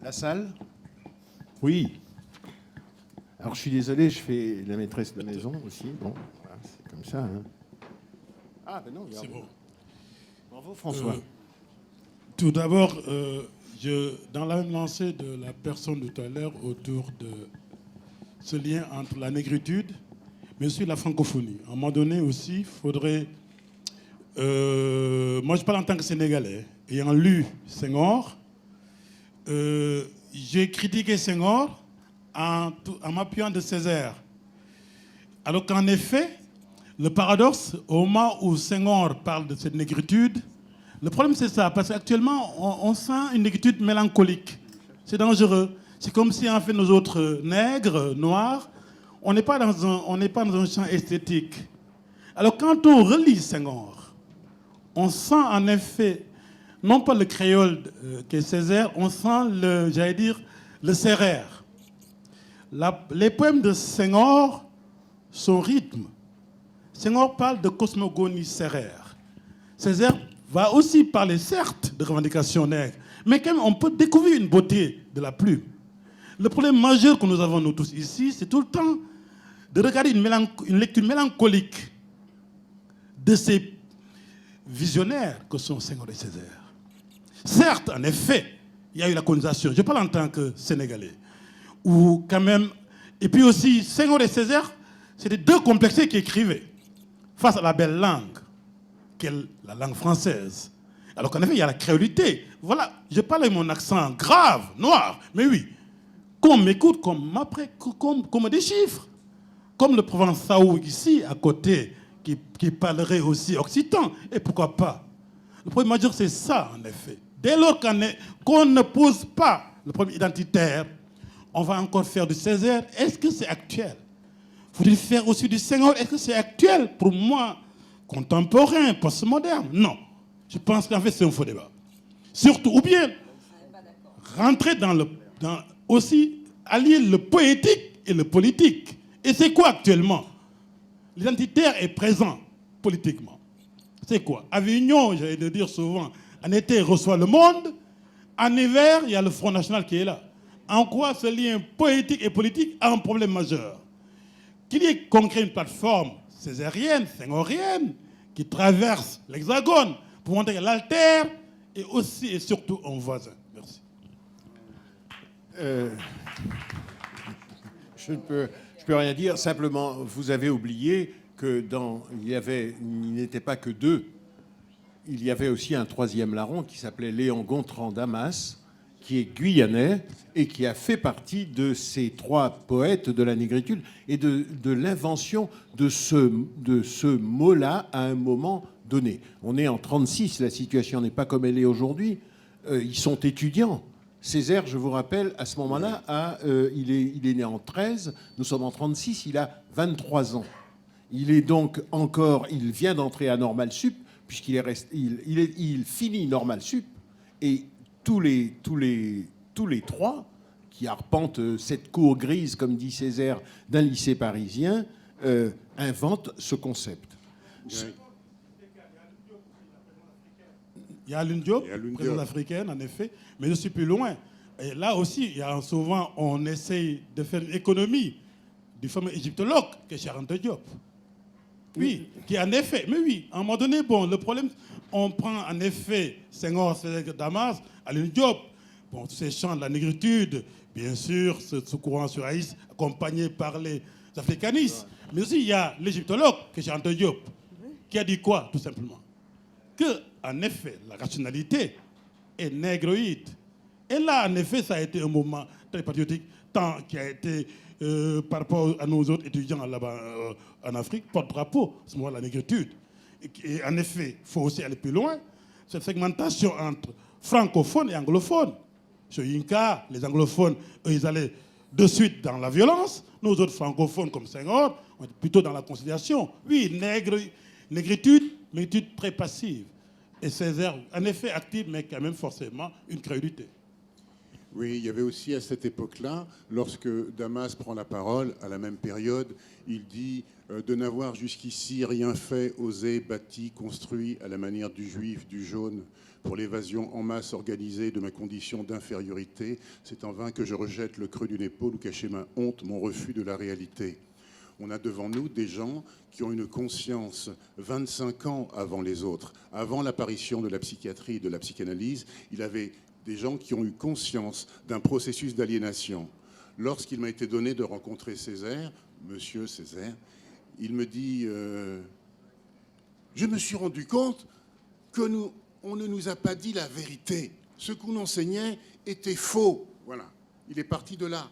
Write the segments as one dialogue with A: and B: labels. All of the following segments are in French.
A: La salle? Oui. Alors je suis désolé, je fais la maîtresse de maison aussi. Bon, voilà, c'est comme ça. Hein. Ah ben non,
B: C'est bon.
A: Bravo François.
B: Tout d'abord, dans la même lancée de la personne de tout à l'heure autour de ce lien entre la négritude, mais aussi la francophonie. À un moment donné aussi, il faudrait... moi, je parle en tant que Sénégalais. Ayant lu Senghor, j'ai critiqué Senghor en m'appuyant de Césaire. Alors qu'en effet, le paradoxe, au moment où Senghor parle de cette négritude, le problème c'est ça, parce qu'actuellement, on sent une négritude mélancolique. C'est dangereux. C'est comme si, en fait, nos autres nègres, noirs, on n'est pas dans un champ esthétique. Alors quand on relit Senghor, on sent en effet, non pas le créole qui est Césaire, on sent le sérère. Les poèmes de Senghor, son rythme. Senghor parle de cosmogonie sérère. Césaire va aussi parler, certes, de revendications nègres, mais quand même, on peut découvrir une beauté de la plume. Le problème majeur que nous avons, nous tous ici, c'est tout le temps de regarder une lecture mélancolique de ces visionnaires que sont Senghor et Césaire. Certes, en effet, il y a eu la colonisation. Je parle en tant que Sénégalais. Ou quand même... Et puis aussi, Senghor et Césaire, c'était deux complexés qui écrivaient face à la belle langue, qu'est la langue française. Alors qu'en effet, il y a la créolité. Voilà, je parle avec mon accent grave, noir, mais oui. Qu'on m'écoute, qu'on me déchiffre. Comme le Provençal ici, à côté, qui parlerait aussi occitan. Et pourquoi pas? Le problème majeur, c'est ça, en effet. Dès lors qu'on ne pose pas le problème identitaire, on va encore faire du Césaire. Est-ce que c'est actuel? Faut-il faire aussi du Senghor? Est-ce que c'est actuel pour moi, contemporain, postmoderne? Non. Je pense qu'en fait, c'est un faux débat. Surtout, ou bien rentrer aussi allier le poétique et le politique. Et c'est quoi actuellement? L'identitaire est présent politiquement. C'est quoi? Avignon, j'allais le dire souvent, en été reçoit le monde, en hiver, il y a le Front National qui est là. En quoi ce lien poétique et politique a un problème majeur? Qu'il y ait concret une plateforme césarienne, senghorienne, qui traverse l'Hexagone pour montrer qu'elle altère et aussi et surtout un voisin. Merci.
A: Je ne peux rien dire. Simplement, vous avez oublié que il n'était pas que deux. Il y avait aussi un troisième larron qui s'appelait Léon Gontran Damas, qui est guyanais et qui a fait partie de ces trois poètes de la négritude et de l'invention de ce mot-là à un moment donné. On est en 1936, la situation n'est pas comme elle est aujourd'hui. Ils sont étudiants. Césaire, je vous rappelle, à ce moment-là, il est né en 13, nous sommes en 1936, il a 23 ans. Il vient d'entrer à Normal Sup, puisqu'il finit Normal Sup, et tous les trois qui arpentent cette cour grise, comme dit Césaire, d'un lycée parisien, inventent ce concept.
B: Il y a Alioune Diop, présidente africaine, en effet, mais je suis plus loin. Et là aussi, souvent, on essaye de faire une économie du fameux égyptologue que est Cheikh Anta Diop. Oui, qui en effet, mais oui, à un moment donné, bon, le problème, on prend en effet Senghor, Damas, Alioune Diop, bon, tous ces chants de la négritude, bien sûr, ce courant sur Haïs, accompagné par les africanistes. Mais aussi, il y a l'égyptologue que est Cheikh Anta Diop, qui a dit quoi, tout simplement? Que, en effet, la rationalité est négroïde. Et là, en effet, ça a été un moment très patriotique, tant qui a été, par rapport à nos autres étudiants là-bas en Afrique, porte-drapeau, à ce moment la négritude. Et en effet, il faut aussi aller plus loin. Cette segmentation entre francophones et anglophones. Chez Inca, les anglophones, eux, ils allaient de suite dans la violence. Nos autres francophones, comme Senghor, on était plutôt dans la conciliation. Oui, négritude, mais négritude très passive. Et Césaire, en effet, active, mais quand même forcément une crédulité.
C: Oui, il y avait aussi à cette époque-là, lorsque Damas prend la parole, à la même période, il dit de n'avoir jusqu'ici rien fait, osé, bâti, construit à la manière du juif, du jaune, pour l'évasion en masse organisée de ma condition d'infériorité. C'est en vain que je rejette le creux d'une épaule ou cacher ma honte, mon refus de la réalité. On a devant nous des gens qui ont une conscience 25 ans avant les autres. Avant l'apparition de la psychiatrie et de la psychanalyse, il avait des gens qui ont eu conscience d'un processus d'aliénation. Lorsqu'il m'a été donné de rencontrer Césaire, monsieur Césaire, il me dit je me suis rendu compte on ne nous a pas dit la vérité. Ce qu'on enseignait était faux. Voilà. Il est parti de là.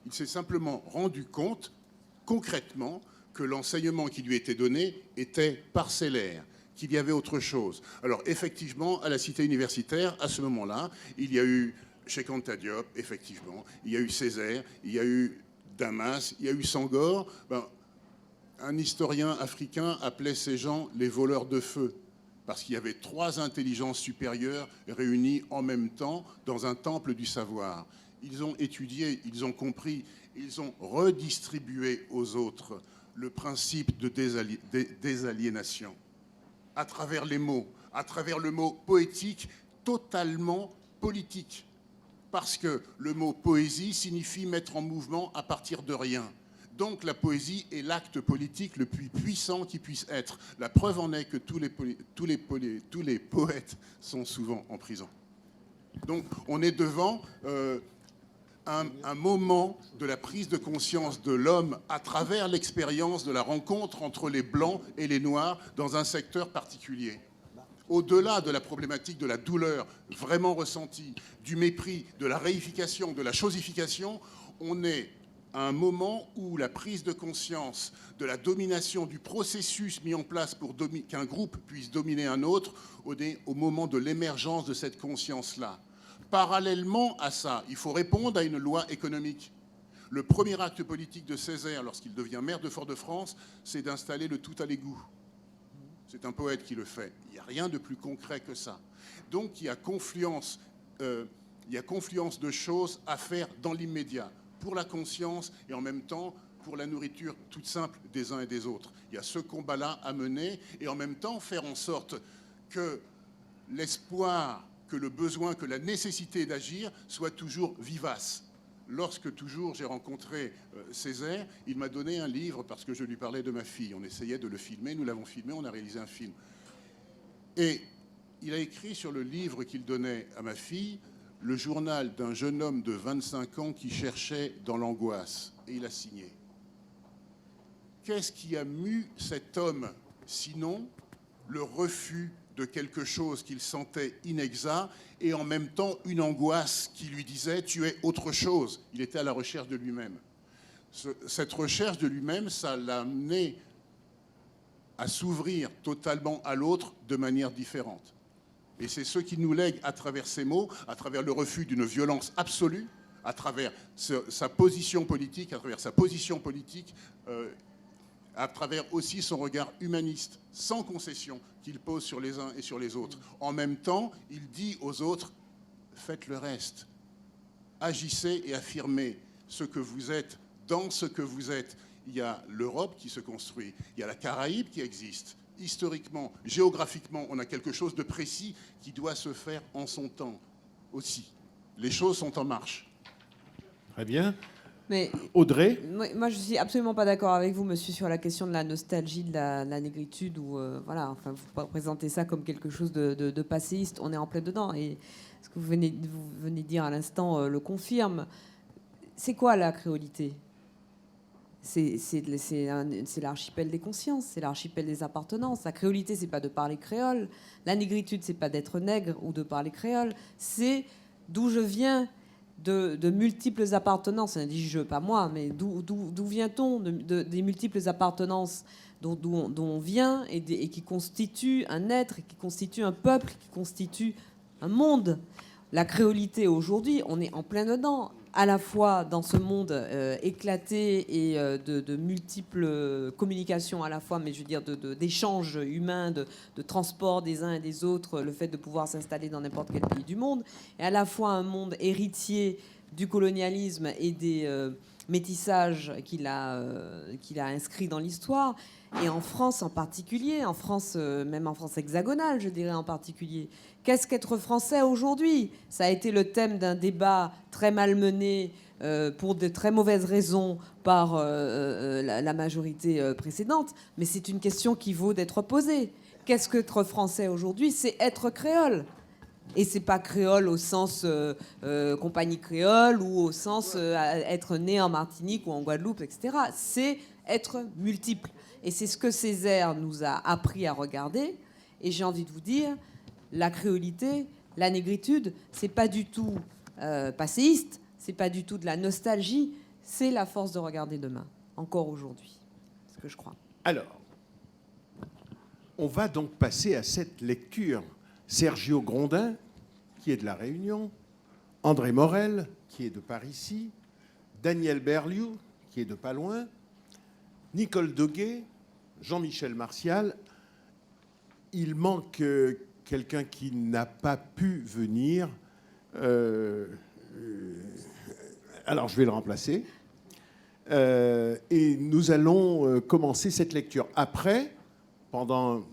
C: Il s'est simplement rendu compte concrètement que l'enseignement qui lui était donné était parcellaire, qu'il y avait autre chose. Alors effectivement, à la cité universitaire, à ce moment-là, il y a eu Cheikh Anta Diop, effectivement, il y a eu Césaire, il y a eu Damas, il y a eu Senghor. Un historien africain appelait ces gens les voleurs de feu, parce qu'il y avait 3 intelligences supérieures réunies en même temps dans un temple du savoir. Ils ont étudié, ils ont compris, ils ont redistribué aux autres le principe de désaliénation à travers les mots, à travers le mot poétique totalement politique. Parce que le mot poésie signifie mettre en mouvement à partir de rien. Donc la poésie est l'acte politique le plus puissant qui puisse être. La preuve en est que tous les poètes sont souvent en prison. Donc on est devant un moment de la prise de conscience de l'homme à travers l'expérience de la rencontre entre les Blancs et les Noirs dans un secteur particulier. Au-delà de la problématique de la douleur vraiment ressentie, du mépris, de la réification, de la chosification, on est à un moment où la prise de conscience de la domination du processus mis en place pour qu'un groupe puisse dominer un autre, au moment de l'émergence de cette conscience-là. Parallèlement à ça, il faut répondre à une loi économique. Le premier acte politique de Césaire, lorsqu'il devient maire de Fort-de-France, c'est d'installer le tout à l'égout. C'est un poète qui le fait. Il n'y a rien de plus concret que ça. Donc il y a confluence de choses à faire dans l'immédiat, pour la conscience et en même temps pour la nourriture toute simple des uns et des autres. Il y a ce combat-là à mener et en même temps faire en sorte que l'espoir, que le besoin, que la nécessité d'agir soit toujours vivace. Lorsque toujours j'ai rencontré Césaire, il m'a donné un livre parce que je lui parlais de ma fille. On essayait de le filmer, nous l'avons filmé, on a réalisé un film. Et il a écrit sur le livre qu'il donnait à ma fille, le journal d'un jeune homme de 25 ans qui cherchait dans l'angoisse. Et il a signé. Qu'est-ce qui a mu cet homme, sinon le refus de quelque chose qu'il sentait inexact et en même temps une angoisse qui lui disait « tu es autre chose ». Il était à la recherche de lui-même. Cette recherche de lui-même, ça l'a amené à s'ouvrir totalement à l'autre de manière différente. Et c'est ce qui nous lègue à travers ces mots, à travers le refus d'une violence absolue, à travers sa position politique, à travers aussi son regard humaniste, sans concession, qu'il pose sur les uns et sur les autres. En même temps, il dit aux autres, faites le reste. Agissez et affirmez ce que vous êtes, dans ce que vous êtes. Il y a l'Europe qui se construit, il y a la Caraïbe qui existe. Historiquement, géographiquement, on a quelque chose de précis qui doit se faire en son temps aussi. Les choses sont en marche.
A: Très bien.
D: Mais
A: Audrey ?
D: moi, je suis absolument pas d'accord avec vous, monsieur, sur la question de la nostalgie, de la négritude, ou voilà, enfin, vous présentez ça comme quelque chose de passéiste. On est en plein dedans, et ce que vous venez de dire à l'instant le confirme. C'est quoi la créolité ? C'est l'archipel des consciences, c'est l'archipel des appartenances. La créolité, c'est pas de parler créole. La négritude, c'est pas d'être nègre ou de parler créole. C'est d'où je viens, de multiples appartenances. On dit je, pas moi, mais d'où vient-on des multiples appartenances d'où on vient et qui constituent un être, qui constituent un peuple, qui constituent un monde. La créolité aujourd'hui, on est en plein dedans. à la fois dans ce monde éclaté et de multiples communications à la fois, mais je veux dire d'échanges humains, de transport des uns et des autres, le fait de pouvoir s'installer dans n'importe quel pays du monde, et à la fois un monde héritier du colonialisme et des métissages qu'il a inscrits dans l'histoire, et en France en particulier, en France, même en France hexagonale, je dirais en particulier. Qu'est-ce qu'être français aujourd'hui? Ça a été le thème d'un débat très malmené pour de très mauvaises raisons par la majorité précédente, mais c'est une question qui vaut d'être posée. Qu'est-ce qu'être français aujourd'hui? C'est être créole. Et c'est pas créole au sens compagnie créole ou au sens être né en Martinique ou en Guadeloupe, etc. C'est être multiple. Et c'est ce que Césaire nous a appris à regarder. Et j'ai envie de vous dire, la créolité, la négritude, c'est pas du tout passéiste, c'est pas du tout de la nostalgie, c'est la force de regarder demain, encore aujourd'hui, c'est ce que je crois.
A: Alors, on va donc passer à cette lecture. Sergio Grondin, qui est de La Réunion, André Morel, qui est de par ici, Daniel Berliou, qui est de pas loin, Nicole Doguet, Jean-Michel Martial. Il manque quelqu'un qui n'a pas pu venir. Alors, je vais le remplacer. Et nous allons commencer cette lecture. Après, pendant...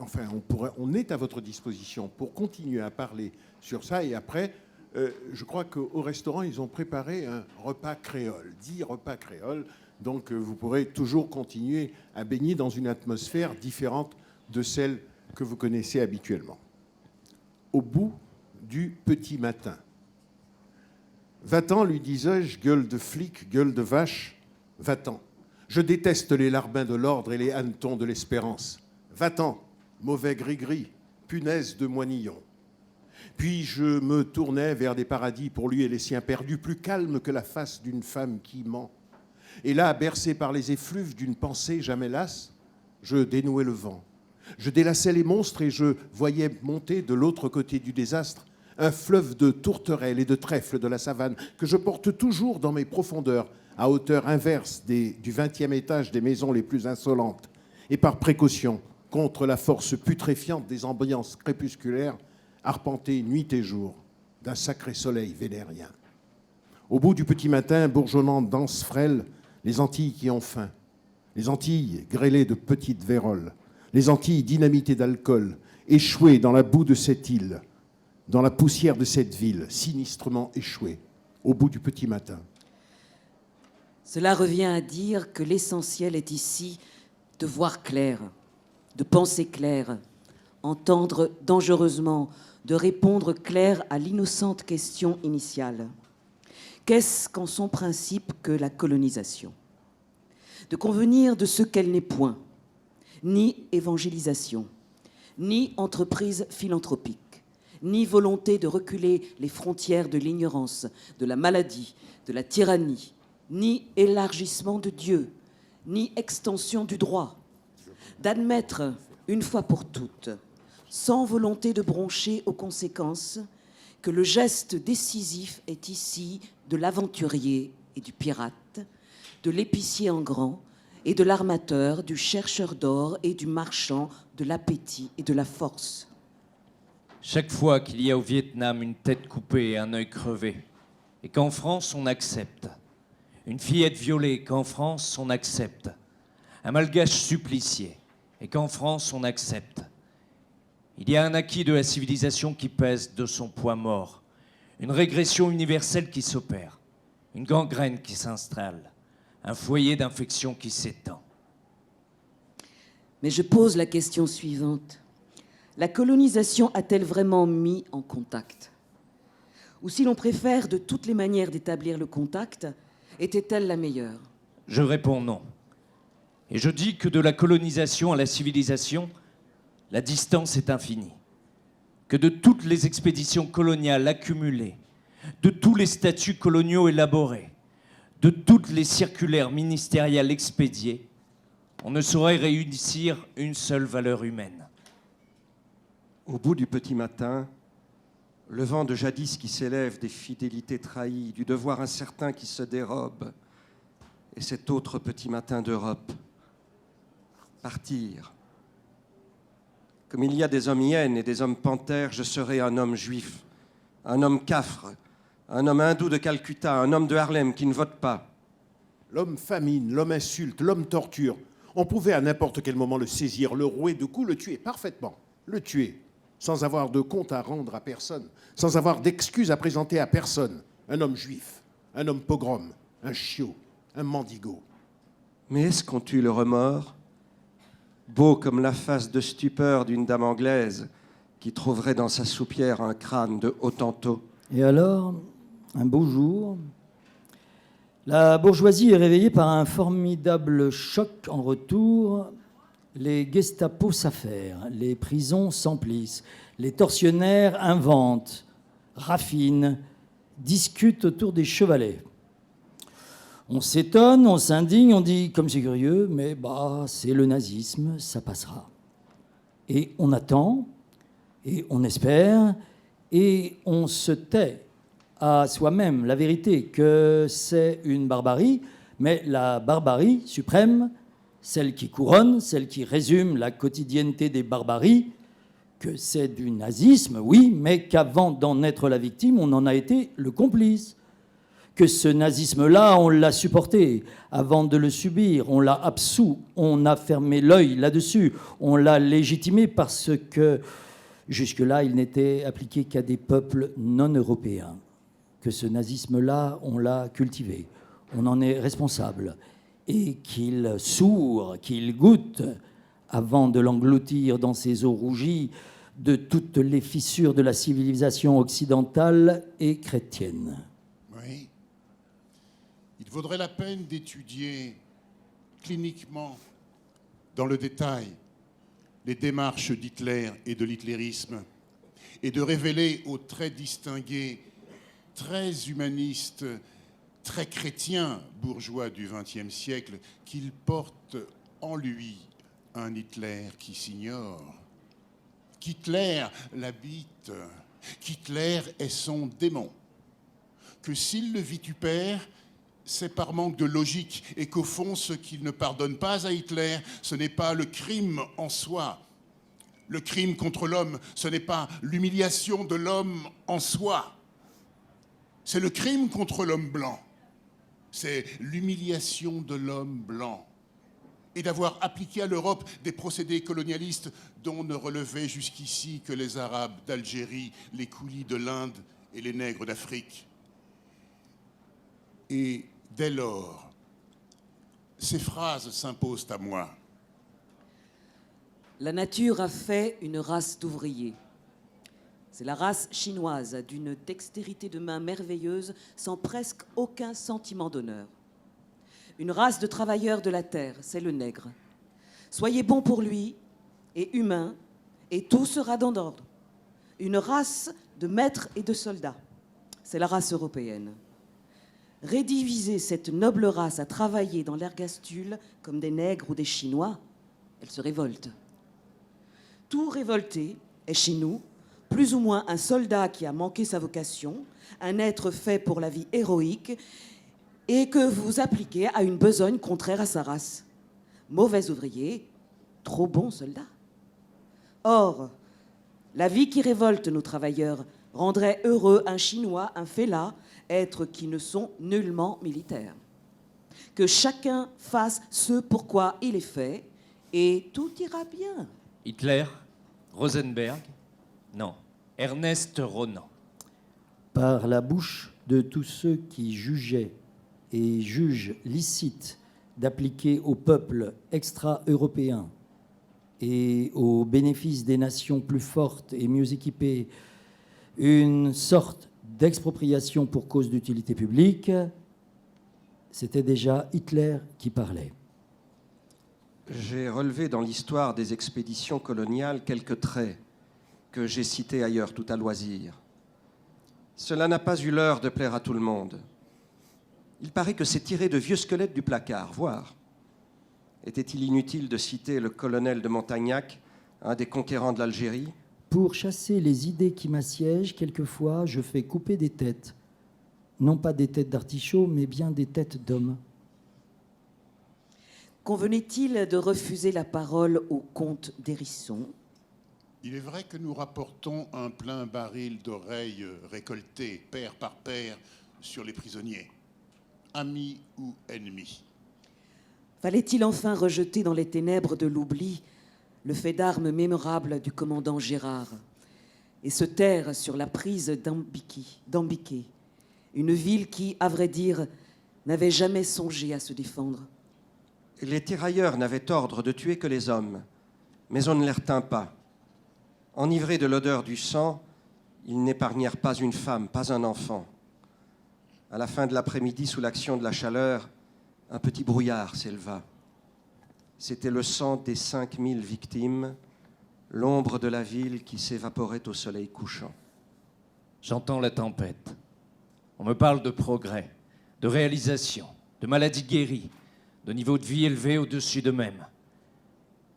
A: Enfin, on est à votre disposition pour continuer à parler sur ça. Et après, je crois qu'au restaurant, ils ont préparé un repas créole, 10 repas créoles. Donc, vous pourrez toujours continuer à baigner dans une atmosphère différente de celle que vous connaissez habituellement. Au bout du petit matin. Va-t'en, lui disais-je, gueule de flic, gueule de vache, va-t'en. Je déteste les larbins de l'ordre et les hannetons de l'espérance. Va-t'en, mauvais gris-gris, punaise de moinillon. Puis je me tournais vers des paradis pour lui et les siens perdus, plus calmes que la face d'une femme qui ment. Et là, bercé par les effluves d'une pensée jamais lasse, je dénouais le vent. Je délaçais les monstres et je voyais monter de l'autre côté du désastre un fleuve de tourterelles et de trèfles de la savane que je porte toujours dans mes profondeurs, à hauteur inverse du 20e étage des maisons les plus insolentes, et par précaution contre la force putréfiante des ambiances crépusculaires, arpentées nuit et jour d'un sacré soleil vénérien. Au bout du petit matin, bourgeonnant danse frêle, les Antilles qui ont faim, les Antilles grêlées de petites véroles, les Antilles dynamitées d'alcool, échouées dans la boue de cette île, dans la poussière de cette ville, sinistrement échouées, au bout du petit matin.
E: Cela revient à dire que l'essentiel est ici de voir clair, de penser clair, entendre dangereusement, de répondre clair à l'innocente question initiale. Qu'est-ce qu'en son principe que la colonisation? De convenir de ce qu'elle n'est point, ni évangélisation, ni entreprise philanthropique, ni volonté de reculer les frontières de l'ignorance, de la maladie, de la tyrannie, ni élargissement de Dieu, ni extension du droit, d'admettre une fois pour toutes, sans volonté de broncher aux conséquences, que le geste décisif est ici de l'aventurier et du pirate, de l'épicier en grand et de l'armateur, du chercheur d'or et du marchand, de l'appétit et de la force.
F: Chaque fois qu'il y a au Vietnam une tête coupée et un œil crevé, et qu'en France on accepte, une fillette violée, qu'en France on accepte, un malgache supplicié, et qu'en France on accepte, il y a un acquis de la civilisation qui pèse de son poids mort, une régression universelle qui s'opère, une gangrène qui s'installe, un foyer d'infection qui s'étend.
E: Mais je pose la question suivante. La colonisation a-t-elle vraiment mis en contact? Ou si l'on préfère de toutes les manières d'établir le contact, était-elle la meilleure?
F: Je réponds non. Et je dis que de la colonisation à la civilisation, la distance est infinie. Que de toutes les expéditions coloniales accumulées, de tous les statuts coloniaux élaborés, de toutes les circulaires ministérielles expédiées, on ne saurait réussir une seule valeur humaine.
G: Au bout du petit matin, le vent de jadis qui s'élève, des fidélités trahies, du devoir incertain qui se dérobe, et cet autre petit matin d'Europe. Partir. Comme il y a des hommes hyènes et des hommes panthères, je serai un homme juif, un homme cafre, un homme hindou de Calcutta, un homme de Harlem qui ne vote pas.
A: L'homme famine, l'homme insulte, l'homme torture. On pouvait à n'importe quel moment le saisir, le rouer de coups, le tuer parfaitement. Le tuer, sans avoir de compte à rendre à personne, sans avoir d'excuses à présenter à personne. Un homme juif, un homme pogrom, un chiot, un mendigo.
G: Mais est-ce qu'on tue le remords, beau comme la face de stupeur d'une dame anglaise qui trouverait dans sa soupière un crâne de Hottentot?
H: Et alors, un beau jour, la bourgeoisie est réveillée par un formidable choc en retour. Les Gestapo s'affairent, les prisons s'emplissent, les tortionnaires inventent, raffinent, discutent autour des chevalets. On s'étonne, on s'indigne, on dit comme c'est curieux, mais bah, c'est le nazisme, ça passera. Et on attend, et on espère, et on se tait à soi-même la vérité que c'est une barbarie, mais la barbarie suprême, celle qui couronne, celle qui résume la quotidienneté des barbaries, que c'est du nazisme, oui, mais qu'avant d'en être la victime, on en a été le complice. Que ce nazisme-là, on l'a supporté avant de le subir, on l'a absous, on a fermé l'œil là-dessus, on l'a légitimé parce que jusque-là, il n'était appliqué qu'à des peuples non européens. Que ce nazisme-là, on l'a cultivé, on en est responsable, et qu'il sourd, qu'il goûte, avant de l'engloutir dans ses eaux rougies, de toutes les fissures de la civilisation occidentale et chrétienne.
C: Oui. Il vaudrait la peine d'étudier cliniquement, dans le détail, les démarches d'Hitler et de l'hitlérisme, et de révéler aux traits distingués, très humanistes, très chrétiens bourgeois du XXe siècle, qu'il porte en lui un Hitler qui s'ignore, qu'Hitler l'habite, qu'Hitler est son démon, que s'il le vitupère, c'est par manque de logique, et qu'au fond, ce qu'il ne pardonne pas à Hitler, ce n'est pas le crime en soi. Le crime contre l'homme, ce n'est pas l'humiliation de l'homme en soi. C'est le crime contre l'homme blanc. C'est l'humiliation de l'homme blanc. Et d'avoir appliqué à l'Europe des procédés colonialistes dont ne relevaient jusqu'ici que les Arabes d'Algérie, les coulis de l'Inde et les nègres d'Afrique. Et dès lors, ces phrases s'imposent à moi.
E: La nature a fait une race d'ouvriers. C'est la race chinoise, d'une dextérité de main merveilleuse, sans presque aucun sentiment d'honneur. Une race de travailleurs de la terre, c'est le nègre. Soyez bons pour lui, et humains, et tout sera dans l'ordre. Une race de maîtres et de soldats, c'est la race européenne. Rédiviser cette noble race à travailler dans l'ergastule comme des nègres ou des Chinois, elle se révolte. Tout révolté est chez nous plus ou moins un soldat qui a manqué sa vocation, un être fait pour la vie héroïque et que vous appliquez à une besogne contraire à sa race. Mauvais ouvrier, trop bon soldat. Or, la vie qui révolte nos travailleurs rendrait heureux un Chinois, un Fella, êtres qui ne sont nullement militaires. Que chacun fasse ce pourquoi il est fait et tout ira bien.
F: Hitler, Rosenberg, non, Ernest Renan.
H: Par la bouche de tous ceux qui jugeaient et jugent licite d'appliquer aux peuples extra-européens et aux bénéfices des nations plus fortes et mieux équipées une sorte d'expropriation pour cause d'utilité publique, c'était déjà Hitler qui parlait.
G: J'ai relevé dans l'histoire des expéditions coloniales quelques traits que j'ai cités ailleurs tout à loisir. Cela n'a pas eu l'heure de plaire à tout le monde. Il paraît que c'est tiré de vieux squelettes du placard, voire. Était-il inutile de citer le colonel de Montagnac, un des conquérants de l'Algérie,
H: Pour chasser les idées qui m'assiègent, quelquefois, je fais couper des têtes. Non pas des têtes d'artichaut, mais bien des têtes d'hommes.
E: Convenait-il de refuser la parole au comte d'Hérisson?
C: Il est vrai que nous rapportons un plein baril d'oreilles récoltées, paire par paire, sur les prisonniers, amis ou ennemis.
E: Fallait-il enfin rejeter dans les ténèbres de l'oubli le fait d'armes mémorable du commandant Gérard et se taire sur la prise d'Ambiquet, une ville qui, à vrai dire, n'avait jamais songé à se défendre?
G: Les tirailleurs n'avaient ordre de tuer que les hommes, mais on ne les retint pas. Enivrés de l'odeur du sang, ils n'épargnèrent pas une femme, pas un enfant. À la fin de l'après-midi, sous l'action de la chaleur, un petit brouillard s'éleva. C'était le sang des 5000 victimes, l'ombre de la ville qui s'évaporait au soleil couchant.
F: J'entends la tempête. On me parle de progrès, de réalisation, de maladies guéries, de niveau de vie élevé au-dessus d'eux-mêmes.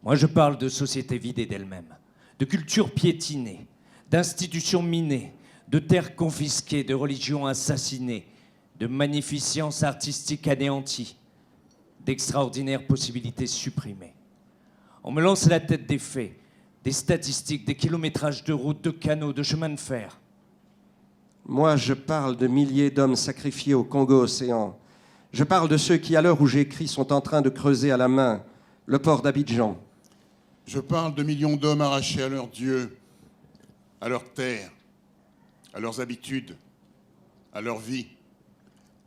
F: Moi, je parle de sociétés vidées d'elles-mêmes, de cultures piétinées, d'institutions minées, de terres confisquées, de religions assassinées, de magnificence artistique anéantie, d'extraordinaires possibilités supprimées. On me lance à la tête des faits, des statistiques, des kilométrages de routes, de canaux, de chemins de fer.
G: Moi, je parle de milliers d'hommes sacrifiés au Congo-Océan. Je parle de ceux qui, à l'heure où j'écris, sont en train de creuser à la main le port d'Abidjan.
C: Je parle de millions d'hommes arrachés à leur Dieu, à leur terre, à leurs habitudes, à leur vie,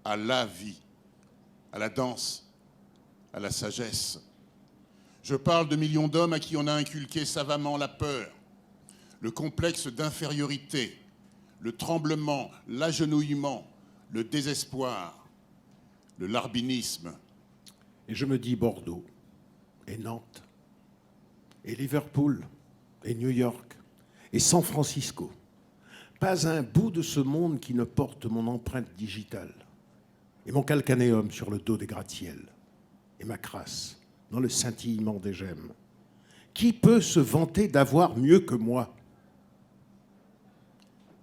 C: à la vie, à la danse, à la sagesse. Je parle de millions d'hommes à qui on a inculqué savamment la peur, le complexe d'infériorité, le tremblement, l'agenouillement, le désespoir, le larbinisme.
A: Et je me dis Bordeaux, et Nantes, et Liverpool, et New York, et San Francisco. Pas un bout de ce monde qui ne porte mon empreinte digitale, et mon calcanéum sur le dos des gratte-ciels, et ma crasse dans le scintillement des gemmes. Qui peut se vanter d'avoir mieux que moi?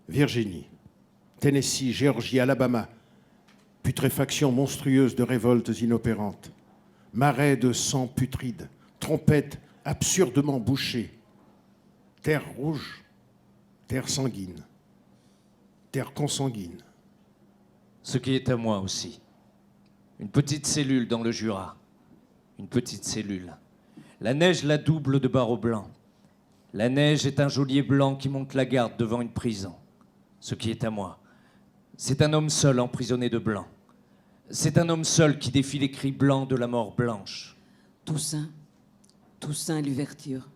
A: Virginie, Tennessee, Géorgie, Alabama, putréfaction monstrueuse de révoltes inopérantes, marais de sang putride, trompettes absurdement bouchées, terre rouge, terre sanguine, terre consanguine.
F: Ce qui est à moi aussi. Une petite cellule dans le Jura. Une petite cellule. La neige la double de barreaux blancs. La neige est un geôlier blanc qui monte la garde devant une prison. Ce qui est à moi, c'est un homme seul emprisonné de blanc. C'est un homme seul qui défie les cris blancs de la mort blanche.
E: Toussaint, Toussaint l'ouverture.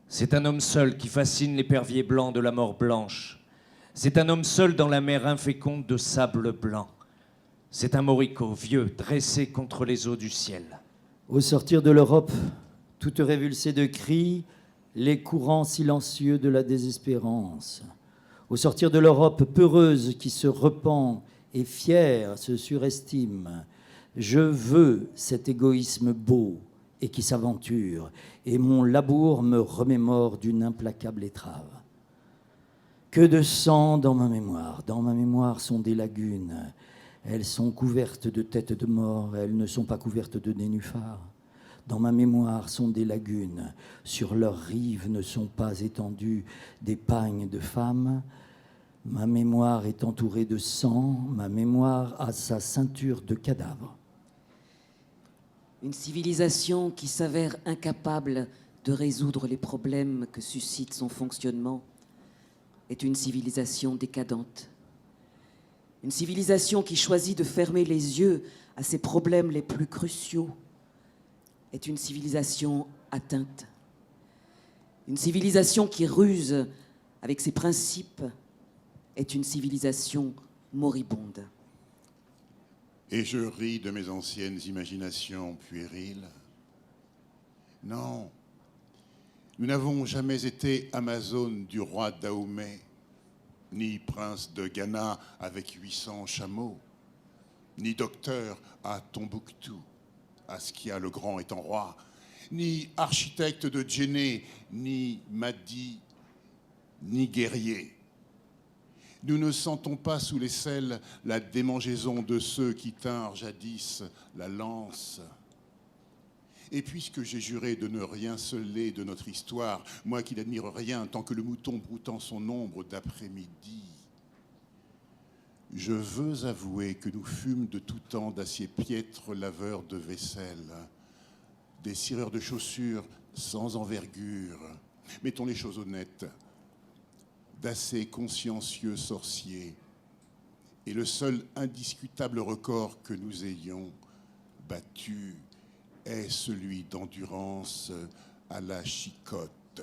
F: C'est un homme seul qui fascine l'épervier blanc de la mort blanche. C'est un homme seul dans la mer inféconde de sable blanc. C'est un moricaud vieux dressé contre les eaux du ciel.
H: Au sortir de l'Europe, toute révulsée de cris, les courants silencieux de la désespérance. Au sortir de l'Europe peureuse qui se repent et fière se surestime, je veux cet égoïsme beau et qui s'aventure, et mon labour me remémore d'une implacable étrave. Que de sang dans ma mémoire sont des lagunes. Elles sont couvertes de têtes de mort, elles ne sont pas couvertes de nénuphars. Dans ma mémoire sont des lagunes, sur leurs rives ne sont pas étendues des pagnes de femmes. Ma mémoire est entourée de sang, ma mémoire a sa ceinture de cadavres.
E: Une civilisation qui s'avère incapable de résoudre les problèmes que suscite son fonctionnement est une civilisation décadente. Une civilisation qui choisit de fermer les yeux à ses problèmes les plus cruciaux est une civilisation atteinte. Une civilisation qui ruse avec ses principes est une civilisation moribonde.
C: Et je ris de mes anciennes imaginations puériles. Non, nous n'avons jamais été Amazone du roi Dahomey, ni prince de Ghana avec 800 chameaux, ni docteur à Tombouctou, Askia le Grand étant roi, ni architecte de Djenné, ni Mahdi ni guerriers. Nous ne sentons pas sous les selles la démangeaison de ceux qui tinrent jadis la lance. Et puisque j'ai juré de ne rien sceller de notre histoire, moi qui n'admire rien tant que le mouton broutant son ombre d'après-midi, je veux avouer que nous fûmes de tout temps d'acier piètre laveurs de vaisselle, des cireurs de chaussures sans envergure, mettons les choses honnêtes, d'assez consciencieux sorciers. Et le seul indiscutable record que nous ayons battu est celui d'endurance à la chicotte.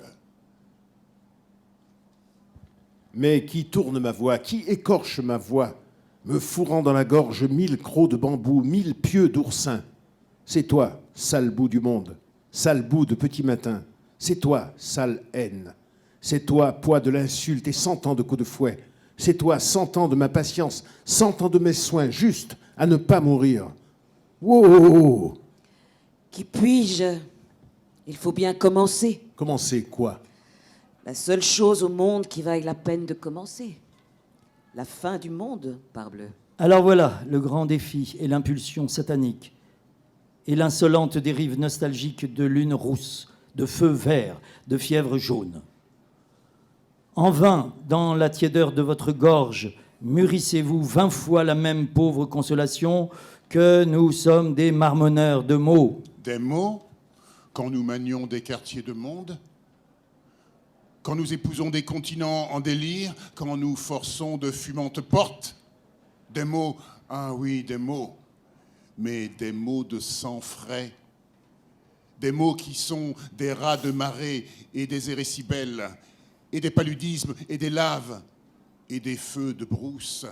A: Mais qui tourne ma voix, qui écorche ma voix, me fourrant dans la gorge 1000 crocs de bambou, 1000 pieux d'oursin. C'est toi, sale bout du monde, sale bout de petit matin. C'est toi, sale haine. C'est toi, poids de l'insulte et 100 ans de coups de fouet. C'est toi, 100 ans de ma patience, 100 ans de mes soins, juste à ne pas mourir. Wow!
E: Qui puis-je? Il faut bien commencer.
A: Commencer quoi?
E: La seule chose au monde qui vaille la peine de commencer. La fin du monde, parbleu.
H: Alors voilà, le grand défi et l'impulsion satanique et l'insolente dérive nostalgique de lune rousse, de feu vert, de fièvre jaune. En vain, dans la tiédeur de votre gorge, mûrissez-vous 20 fois la même pauvre consolation que nous sommes des marmonneurs de mots.
C: Des mots, quand nous manions des quartiers de monde, quand nous épousons des continents en délire, quand nous forçons de fumantes portes. Des mots, ah oui, des mots, mais des mots de sang frais. Des mots qui sont des rats de marée et des érésibelles, et des paludismes et des laves, et des feux de brousse,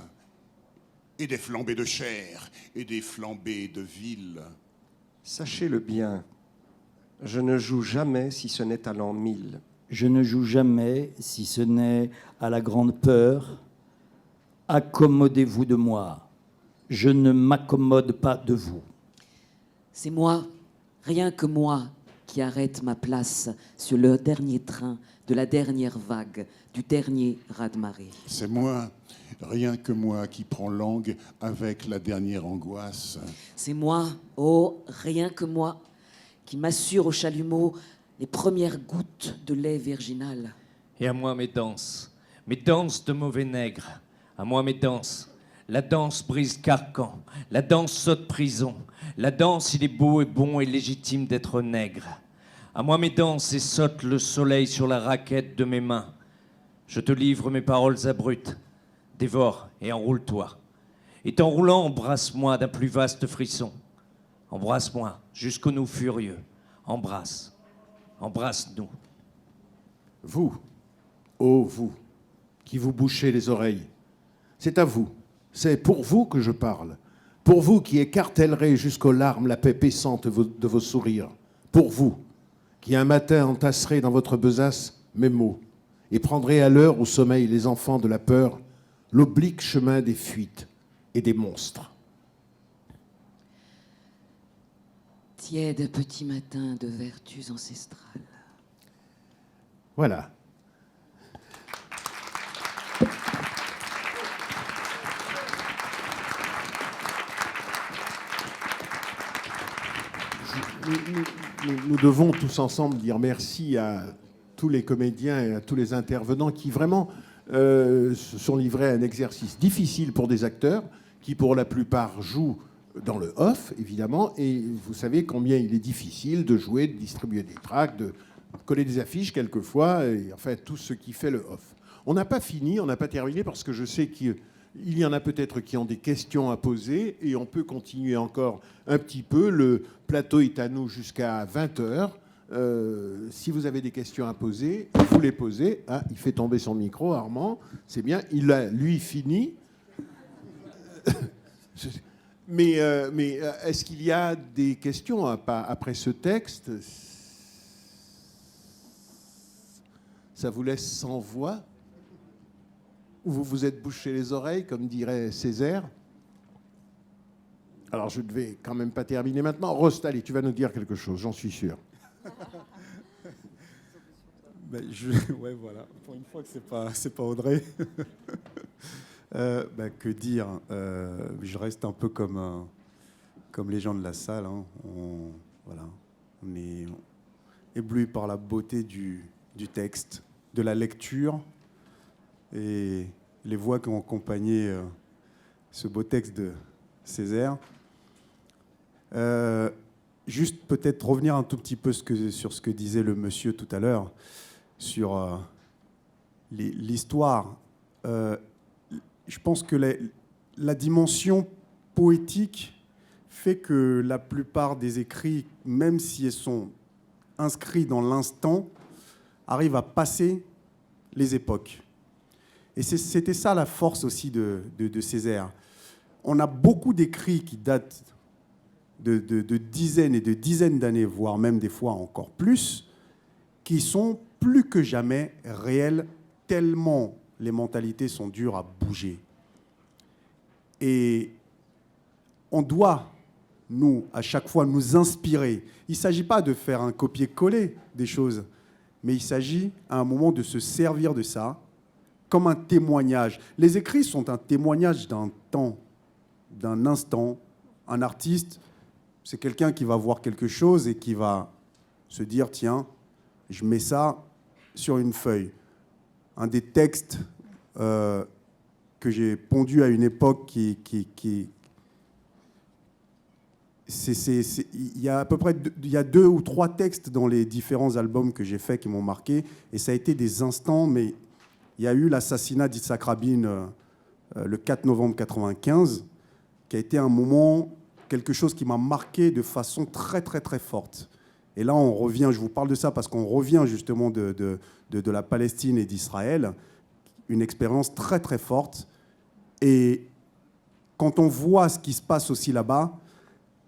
C: et des flambées de chair, et des flambées de ville.
G: Sachez-le bien, je ne joue jamais si ce n'est à l'an 1000.
H: Je ne joue jamais, si ce n'est à la grande peur. Accommodez-vous de moi. Je ne m'accommode pas de vous.
E: C'est moi, rien que moi, qui arrête ma place sur le dernier train de la dernière vague, du dernier raz-de-marée.
C: C'est moi, rien que moi, qui prends langue avec la dernière angoisse.
E: C'est moi, oh, rien que moi, qui m'assure au chalumeau les premières gouttes de lait virginal.
F: Et à moi mes danses de mauvais nègre. À moi mes danses, la danse brise carcan, la danse saute prison, la danse il est beau et bon et légitime d'être nègre. À moi mes danses et saute le soleil sur la raquette de mes mains. Je te livre mes paroles abruptes, dévore et enroule-toi. Et t'enroulant, embrasse-moi d'un plus vaste frisson. Embrasse-moi jusqu'au nous furieux, embrasse. Embrasse-nous.
A: Vous, ô vous, qui vous bouchez les oreilles, c'est à vous, c'est pour vous que je parle, pour vous qui écartellerez jusqu'aux larmes la paix paissante de vos sourires, pour vous, qui un matin entasserez dans votre besace mes mots, et prendrez à l'heure où sommeillent les enfants de la peur l'oblique chemin des fuites et des monstres.
E: Tiède petit matin de vertus ancestrales.
A: Voilà. Nous devons tous ensemble dire merci à tous les comédiens et à tous les intervenants qui vraiment se sont livrés à un exercice difficile pour des acteurs qui, pour la plupart, jouent dans le off, évidemment, et vous savez combien il est difficile de jouer, de distribuer des tracts, de coller des affiches quelquefois, et enfin tout ce qui fait le off. On n'a pas fini, on n'a pas terminé, parce que je sais qu'il y en a peut-être qui ont des questions à poser, et on peut continuer encore un petit peu. Le plateau est à nous jusqu'à 20h. Si vous avez des questions à poser, vous les posez. Ah, il fait tomber son micro, Armand, c'est bien, il a, lui, fini. Mais est-ce qu'il y a des questions après ce texte? Ça vous laisse sans voix? Ou vous vous êtes bouché les oreilles, comme dirait Césaire? Alors je ne vais quand même pas terminer maintenant. Rost, allez, tu vas nous dire quelque chose, j'en suis sûr.
I: Ouais, voilà. Pour une fois que c'est pas Audrey. Que dire je reste un peu comme les gens de la salle. Hein. On est ébloui par la beauté du texte, de la lecture et les voix qui ont accompagné ce beau texte de Césaire. Juste peut-être revenir un tout petit peu sur ce que disait le monsieur tout à l'heure, sur l'histoire. Je pense que la dimension poétique fait que la plupart des écrits, même si ils sont inscrits dans l'instant, arrivent à passer les époques. Et c'était ça la force aussi de Césaire. On a beaucoup d'écrits qui datent de dizaines et de dizaines d'années, voire même des fois encore plus, qui sont plus que jamais réels, tellement les mentalités sont dures à bouger. Et on doit, nous, à chaque fois, nous inspirer. Il ne s'agit pas de faire un copier-coller des choses, mais il s'agit, à un moment, de se servir de ça comme un témoignage. Les écrits sont un témoignage d'un temps, d'un instant. Un artiste, c'est quelqu'un qui va voir quelque chose et qui va se dire, tiens, je mets ça sur une feuille. Un des textes que j'ai pondu à une époque il y a à peu près il y a 2 ou 3 textes dans les différents albums que j'ai faits qui m'ont marqué, et ça a été des instants, mais il y a eu l'assassinat d'Yitzhak Rabin le 4 novembre 1995, qui a été un moment, quelque chose qui m'a marqué de façon très, très, très forte. Et là, on revient, je vous parle de ça parce qu'on revient justement de la Palestine et d'Israël, une expérience très, très forte. Et quand on voit ce qui se passe aussi là-bas,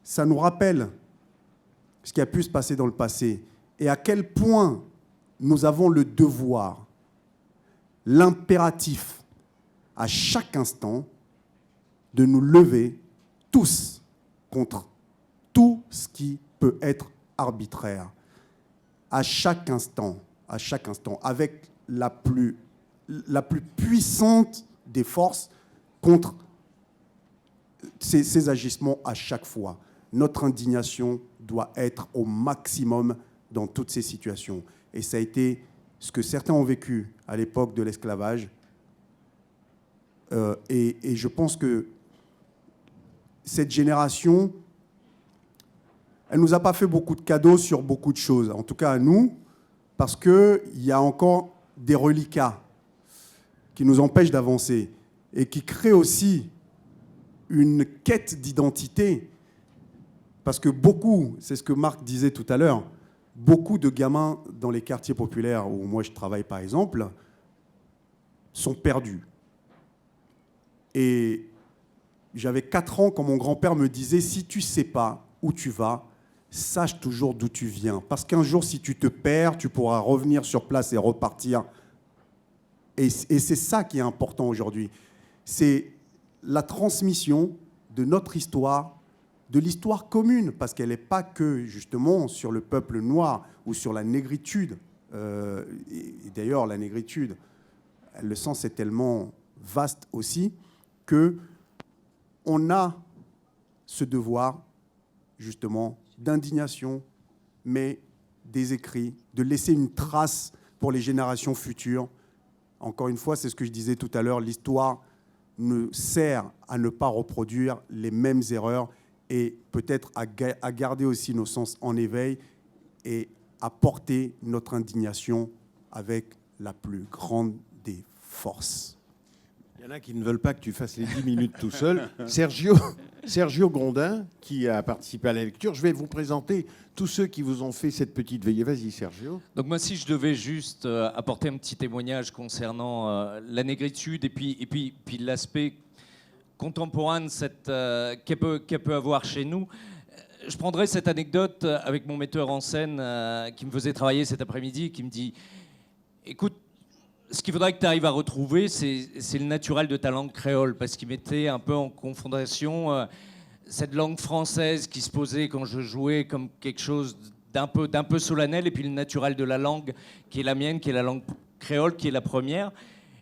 I: ça nous rappelle ce qui a pu se passer dans le passé et à quel point nous avons le devoir, l'impératif, à chaque instant, de nous lever tous contre tout ce qui peut être arbitraire, à chaque instant, avec la plus puissante des forces contre ces agissements à chaque fois. Notre indignation doit être au maximum dans toutes ces situations. Et ça a été ce que certains ont vécu à l'époque de l'esclavage. Et je pense que cette génération, elle ne nous a pas fait beaucoup de cadeaux sur beaucoup de choses, en tout cas à nous, parce qu'il y a encore des reliquats qui nous empêchent d'avancer et qui créent aussi une quête d'identité. Parce que beaucoup, c'est ce que Marc disait tout à l'heure, beaucoup de gamins dans les quartiers populaires où moi je travaille par exemple, sont perdus. Et j'avais 4 ans quand mon grand-père me disait « Si tu ne sais pas où tu vas, sache toujours d'où tu viens. Parce qu'un jour, si tu te perds, tu pourras revenir sur place et repartir. » Et c'est ça qui est important aujourd'hui. C'est la transmission de notre histoire, de l'histoire commune, parce qu'elle n'est pas que, justement, sur le peuple noir ou sur la négritude. Et d'ailleurs, la négritude, le sens est tellement vaste aussi qu'on a ce devoir, justement, d'indignation, mais des écrits, de laisser une trace pour les générations futures. Encore une fois, c'est ce que je disais tout à l'heure, l'histoire nous sert à ne pas reproduire les mêmes erreurs et peut-être à garder aussi nos sens en éveil et à porter notre indignation avec la plus grande des forces.
A: Il y en a qui ne veulent pas que tu fasses les 10 minutes tout seul. Sergio Grondin, qui a participé à la lecture, je vais vous présenter tous ceux qui vous ont fait cette petite veillée. Vas-y, Sergio.
F: Donc moi, si je devais juste apporter un petit témoignage concernant la négritude et puis l'aspect contemporain de qu'elle peut avoir chez nous, je prendrais cette anecdote avec mon metteur en scène qui me faisait travailler cet après-midi, qui me dit « Écoute, ce qu'il faudrait que tu arrives à retrouver, c'est le naturel de ta langue créole, parce qu'il mettait un peu en confrontation cette langue française qui se posait quand je jouais comme quelque chose d'un peu solennel, et puis le naturel de la langue qui est la mienne, qui est la langue créole, qui est la première.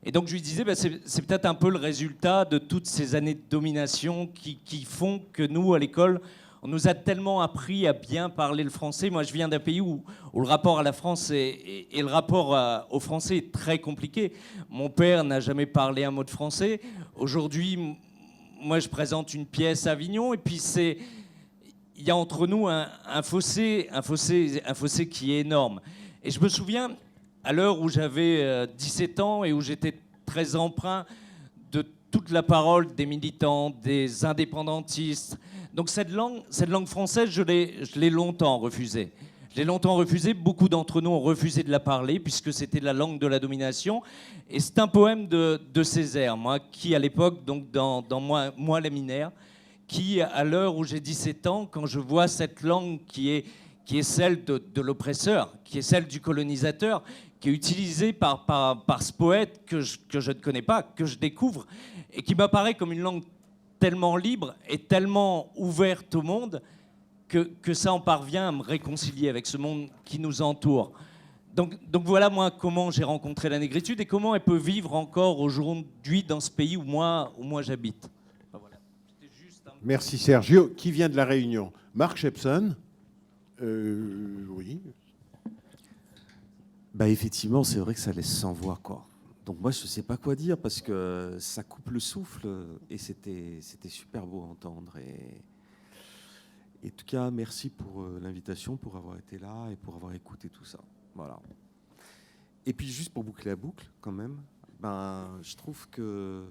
F: Et donc je lui disais, c'est peut-être un peu le résultat de toutes ces années de domination qui font que nous, à l'école, on nous a tellement appris à bien parler le français. Moi, je viens d'un pays où le rapport à la France et le rapport au français est très compliqué. Mon père n'a jamais parlé un mot de français. Aujourd'hui, moi, je présente une pièce à Avignon, et puis il y a entre nous un fossé qui est énorme. Et je me souviens, à l'heure où j'avais 17 ans et où j'étais très empreint de toute la parole des militants, des indépendantistes. Donc cette langue française, je l'ai longtemps refusée. Je l'ai longtemps refusée. Beaucoup d'entre nous ont refusé de la parler puisque c'était la langue de la domination. Et c'est un poème de Césaire, moi, qui à l'époque, donc dans Moi Laminaire, qui à l'heure où j'ai 17 ans, quand je vois cette langue qui est celle de l'oppresseur, qui est celle du colonisateur, qui est utilisée par ce poète que je ne connais pas, que je découvre, et qui m'apparaît comme une langue tellement libre et tellement ouverte au monde que ça en parvient à me réconcilier avec ce monde qui nous entoure. Donc voilà, moi, comment j'ai rencontré la négritude et comment elle peut vivre encore aujourd'hui dans ce pays où moi j'habite. Enfin, voilà.
A: Merci Sergio. Qui vient de La Réunion? Marc Shepson. Oui.
J: Bah effectivement, c'est vrai que ça laisse sans voix, quoi. Donc moi, je ne sais pas quoi dire parce que ça coupe le souffle et c'était super beau à entendre. Et en tout cas, merci pour l'invitation, pour avoir été là et pour avoir écouté tout ça. Voilà. Et puis juste pour boucler la boucle, quand même, je trouve que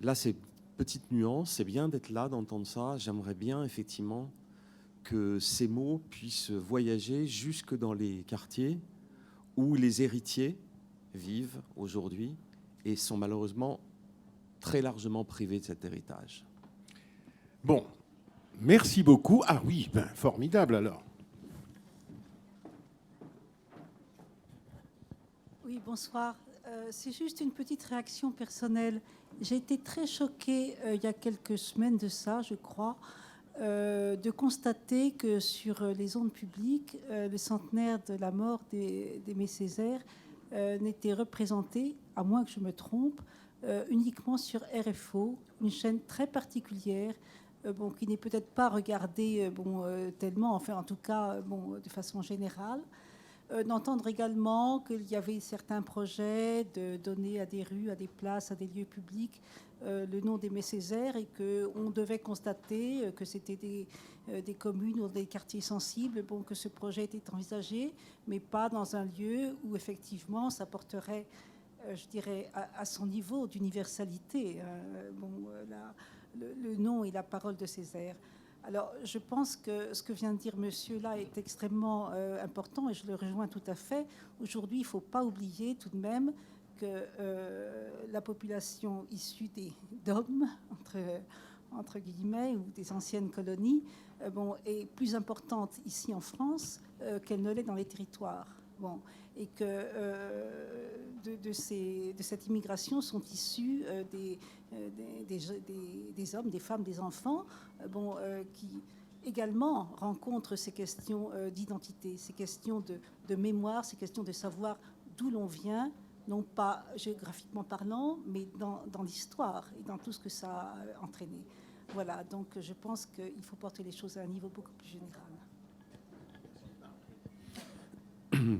J: là, c'est une petite nuance. C'est bien d'être là, d'entendre ça. J'aimerais bien, effectivement, que ces mots puissent voyager jusque dans les quartiers où les héritiers vivent aujourd'hui et sont malheureusement très largement privés de cet héritage.
A: Bon, merci beaucoup. Ah oui, formidable alors.
K: Oui, bonsoir. C'est juste une petite réaction personnelle. J'ai été très choquée il y a quelques semaines de ça, je crois, de constater que sur les ondes publiques, le centenaire de la mort d'Aimé Césaire n'était représenté, à moins que je me trompe, uniquement sur RFO, une chaîne très particulière, qui n'est peut-être pas regardée tellement, enfin en tout cas de façon générale. D'entendre également qu'il y avait certains projets de donner à des rues, à des places, à des lieux publics le nom d'Aimé Césaire et qu'on devait constater que c'était des communes ou des quartiers sensibles, que ce projet était envisagé, mais pas dans un lieu où effectivement ça porterait, je dirais, à son niveau d'universalité, le nom et la parole de Césaire. Alors, je pense que ce que vient de dire monsieur là est extrêmement important et je le rejoins tout à fait. Aujourd'hui, il ne faut pas oublier tout de même que la population issue d'hommes, entre guillemets, ou des anciennes colonies, est plus importante ici en France qu'elle ne l'est dans les territoires. Et que de cette immigration sont issus des hommes, des femmes, des enfants, qui également rencontrent ces questions d'identité, ces questions de mémoire, ces questions de savoir d'où l'on vient, non pas géographiquement parlant, mais dans l'histoire et dans tout ce que ça a entraîné. Voilà, donc je pense qu'il faut porter les choses à un niveau beaucoup plus général.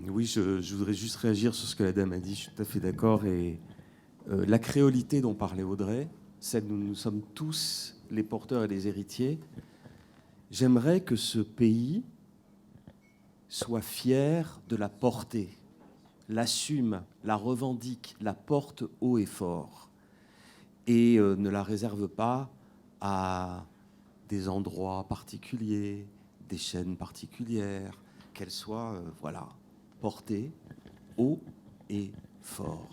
J: Oui, je voudrais juste réagir sur ce que la dame a dit, je suis tout à fait d'accord. Et la créolité dont parlait Audrey, celle où nous sommes tous les porteurs et les héritiers, j'aimerais que ce pays soit fier de la porter, l'assume, la revendique, la porte haut et fort, et ne la réserve pas à des endroits particuliers, des chaînes particulières, qu'elle soit portée haut et fort.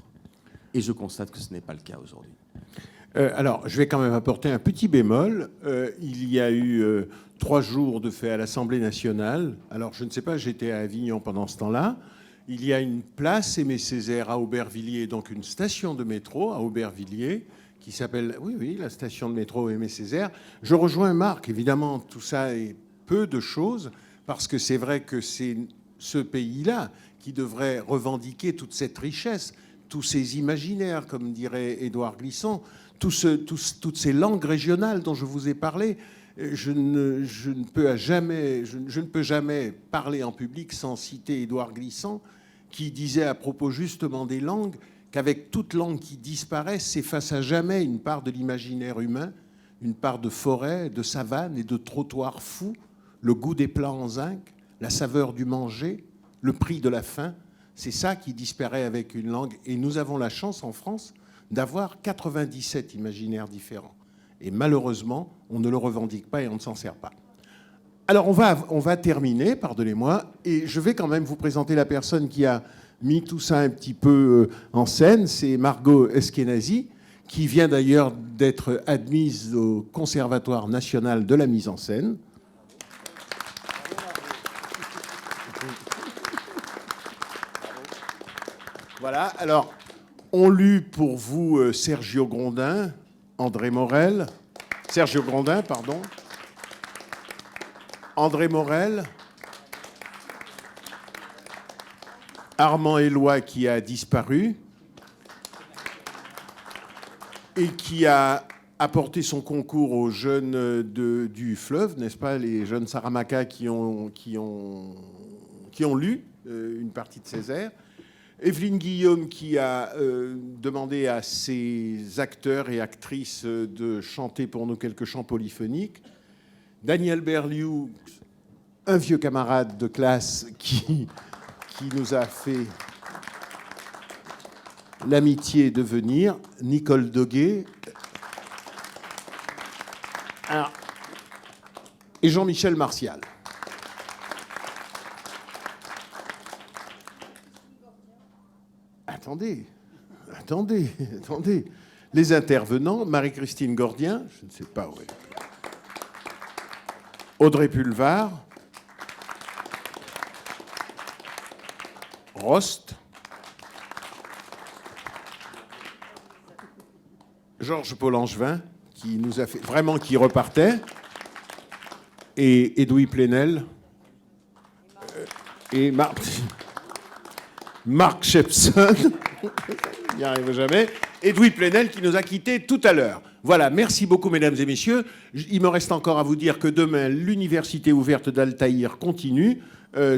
J: Et je constate que ce n'est pas le cas aujourd'hui.
A: Alors, je vais quand même apporter un petit bémol. Il y a eu 3 jours de fait à l'Assemblée nationale. Alors, je ne sais pas, j'étais à Avignon pendant ce temps-là. Il y a une place Aimé Césaire à Aubervilliers, donc une station de métro à Aubervilliers, qui s'appelle, oui, la station de métro Aimé Césaire. Je rejoins Marc, évidemment, tout ça est peu de choses, parce que c'est vrai que c'est ce pays-là qui devrait revendiquer toute cette richesse, tous ces imaginaires, comme dirait Édouard Glissant, toutes ces langues régionales dont je vous ai parlé. Je ne peux jamais parler en public sans citer Édouard Glissant, qui disait à propos justement des langues qu'avec toute langue qui disparaît, s'efface à jamais une part de l'imaginaire humain, une part de forêt, de savane et de trottoirs fous, le goût des plats en zinc, la saveur du manger, le prix de la faim. C'est ça qui disparaît avec une langue. Et nous avons la chance en France d'avoir 97 imaginaires différents. Et malheureusement, on ne le revendique pas et on ne s'en sert pas. Alors on va terminer, pardonnez-moi, et je vais quand même vous présenter la personne qui a mis tout ça un petit peu en scène. C'est Margot Eskenazi, qui vient d'ailleurs d'être admise au Conservatoire national de la mise en scène. Voilà, alors on lut pour vous Sergio Grondin, André Morel, André Morel, Armand Éloi qui a disparu et qui a apporté son concours aux jeunes du fleuve, n'est-ce pas, les jeunes Saramacas qui ont lu une partie de Césaire. Evelyne Guillaume qui a demandé à ses acteurs et actrices de chanter pour nous quelques chants polyphoniques. Daniel Berliou, un vieux camarade de classe qui nous a fait l'amitié de venir. Nicole Doguet. Et Jean-Michel Martial. Attendez. Les intervenants, Marie-Christine Gordien, je ne sais pas où elle est. Audrey Pulvar, Rost, Georges-Paul Angevin, qui nous a fait vraiment, qui repartait, et Edoui Plenel, et Mark Shepson, il n'y arrive jamais, Edoui Plenel qui nous a quittés tout à l'heure. Voilà, merci beaucoup mesdames et messieurs. Il me reste encore à vous dire que demain, l'université ouverte d'Altaïr continue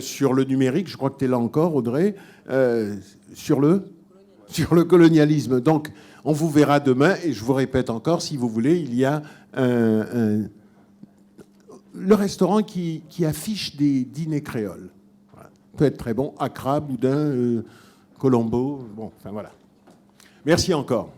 A: sur le numérique. Je crois que tu es là encore, Audrey, sur le colonialisme. Donc, on vous verra demain. Et je vous répète encore, si vous voulez, il y a le restaurant qui affiche des dîners créoles. Voilà. Peut être très bon. Accra, Boudin, Colombo. Bon, enfin voilà. Merci encore.